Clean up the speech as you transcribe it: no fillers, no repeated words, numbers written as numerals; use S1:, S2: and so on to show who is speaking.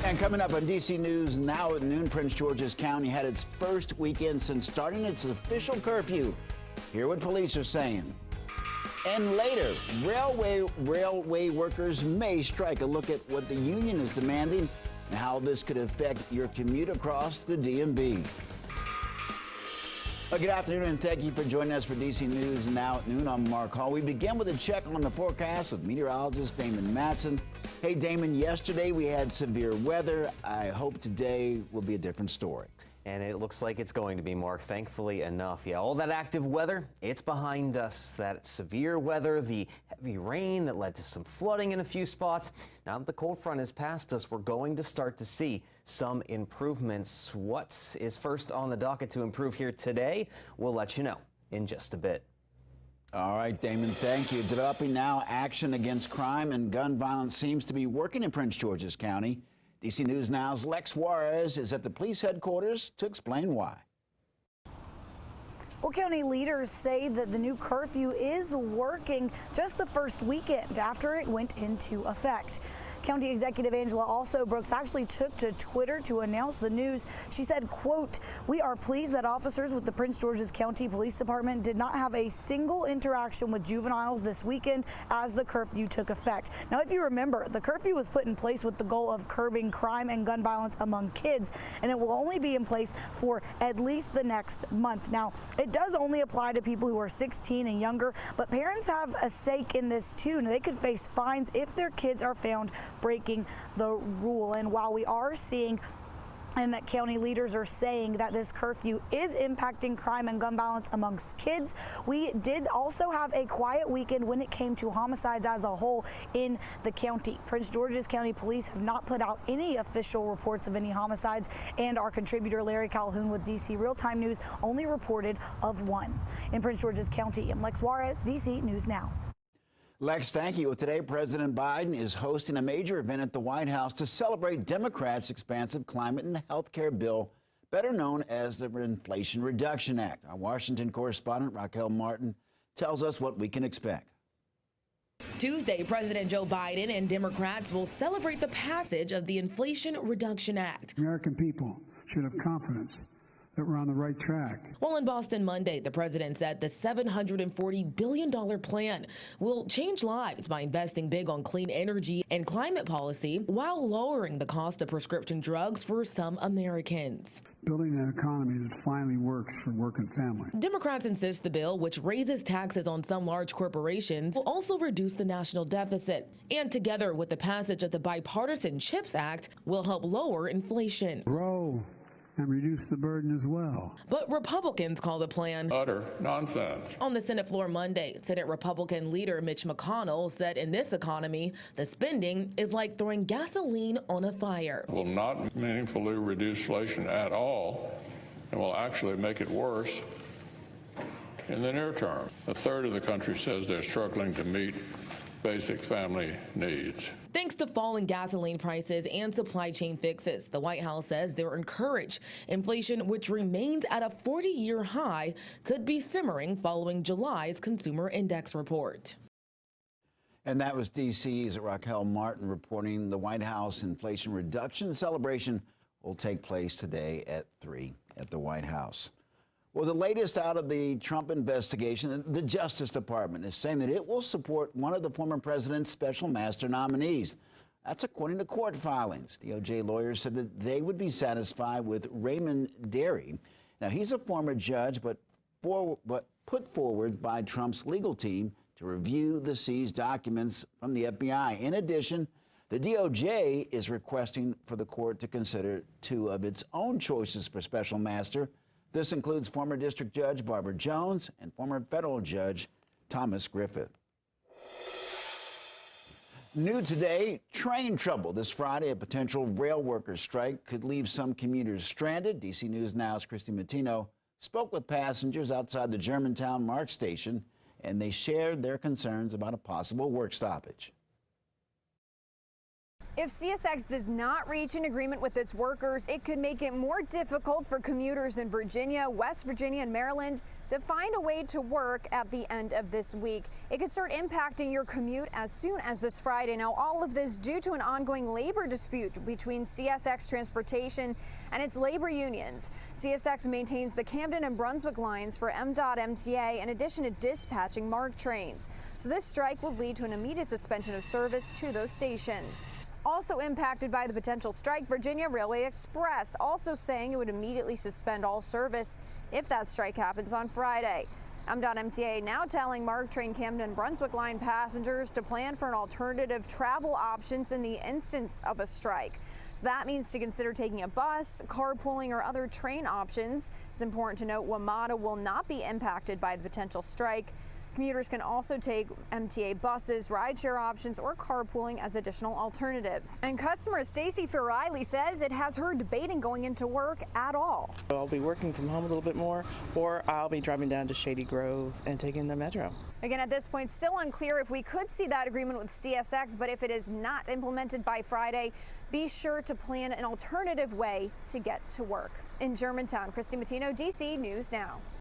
S1: And coming up on DC News Now at noon, Prince George's County had its first weekend since starting its official curfew. Hear what police are saying. And later, railway workers may strike. A look at what the union is demanding and how this could affect your commute across the DMV. Well, good afternoon, and thank you for joining us for DC News Now at noon. I'm Mark Hall. We begin with a check on the forecast with meteorologist Damon Matson. Hey, Damon, yesterday we had severe weather. I hope today will be a different story.
S2: And it looks like it's going to be, Mark, thankfully enough. Yeah, all that active weather, it's behind us. That severe weather, the heavy rain that led to some flooding in a few spots. Now that the cold front is past us, we're going to start to see some improvements. What is first on the docket to improve here today? We'll let you know in just a bit.
S1: All right, Damon, thank you. Developing now, action against crime and gun violence seems to be working in Prince George's County. DC News Now's Lex Juarez is at the police headquarters to explain why.
S3: Well, county leaders say that the new curfew is working just the first weekend after it went into effect. County Executive Angela also Brooks actually took to Twitter to announce the news. She said, quote, "We are pleased that officers with the Prince George's County Police Department did not have a single interaction with juveniles this weekend as the curfew took effect." Now, if you remember, the curfew was put in place with the goal of curbing crime and gun violence among kids, and it will only be in place for at least the next month. Now, it does only apply to people who are 16 and younger, but parents have a stake in this too. Now, they could face fines if their kids are found breaking the rule. And while we are seeing and that county leaders are saying that this curfew is impacting crime and gun violence amongst kids, we did also have a quiet weekend when it came to homicides as a whole in the county. Prince George's County Police have not put out any official reports of any homicides, and our contributor Larry Calhoun with DC Real-Time News only reported of one. In Prince George's County, I'm Lex Juarez, DC News Now.
S1: Lex, thank you. Well, today, President Biden is hosting a major event at the White House to celebrate Democrats' expansive climate and health care bill, better known as the Inflation Reduction Act. Our Washington correspondent, Raquel Martin, tells us what we can expect.
S4: Tuesday, President Joe Biden and Democrats will celebrate the passage of the Inflation Reduction Act.
S5: American people should have confidence that we're on the right track.
S4: While in Boston Monday, the president said the $740 billion plan will change lives by investing big on clean energy and climate policy while lowering the cost of prescription drugs for some Americans.
S5: Building an economy that finally works for working families.
S4: Democrats insist the bill, which raises taxes on some large corporations, will also reduce the national deficit. And together with the passage of the bipartisan CHIPS Act, will help lower inflation.
S5: Grow and reduce the burden as well.
S4: But Republicans call the plan
S6: utter nonsense.
S4: On the Senate floor Monday, Senate Republican leader Mitch McConnell said in this economy, the spending is like throwing gasoline on a fire.
S6: Will not meaningfully reduce inflation at all and will actually make it worse in the near term. A third of the country says they're struggling to meet basic family needs.
S4: Thanks to falling gasoline prices and supply chain fixes, the White House says they're encouraged. Inflation, which remains at a 40-year high, could be simmering following July's Consumer Index report.
S1: And that was DC's Raquel Martin reporting. The White House inflation reduction celebration will take place today at 3 at the White House. Well, the latest out of the Trump investigation, the Justice Department is saying that it will support one of the former president's special master nominees. That's according to court filings. DOJ lawyers said that they would be satisfied with Raymond Derry. Now, he's a former judge, but put forward by Trump's legal team to review the seized documents from the FBI. In addition, the DOJ is requesting for the court to consider two of its own choices for special master. This includes former District Judge Barbara Jones and former federal judge Thomas Griffith. New today, train trouble. This Friday, a potential rail workers strike could leave some commuters stranded. DC News Now's Christy Matino spoke with passengers outside the Germantown MARC station, and they shared their concerns about a possible work stoppage.
S7: If CSX does not reach an agreement with its workers, it could make it more difficult for commuters in Virginia, West Virginia, and Maryland to find a way to work at the end of this week. It could start impacting your commute as soon as this Friday. Now, all of this due to an ongoing labor dispute between CSX Transportation and its labor unions. CSX maintains the Camden and Brunswick lines for MDOT MTA in addition to dispatching MARC trains. So this strike will lead to an immediate suspension of service to those stations. Also impacted by the potential strike, Virginia Railway Express also saying it would immediately suspend all service if that strike happens on Friday. MDOT MTA now telling MARC train Camden Brunswick line passengers to plan for an alternative travel options in the instance of a strike. So that means to consider taking a bus, carpooling, or other train options. It's important to note WMATA will not be impacted by the potential strike. Commuters can also take MTA buses, rideshare options, or carpooling as additional alternatives. And customer Stacy Ferriley says it has her debating going into work at all.
S8: I'll be working from home a little bit more, or I'll be driving down to Shady Grove and taking the metro.
S7: Again, at this point, still unclear if we could see that agreement with CSX, but if it is not implemented by Friday, be sure to plan an alternative way to get to work. In Germantown, Christy Matino, DC News Now.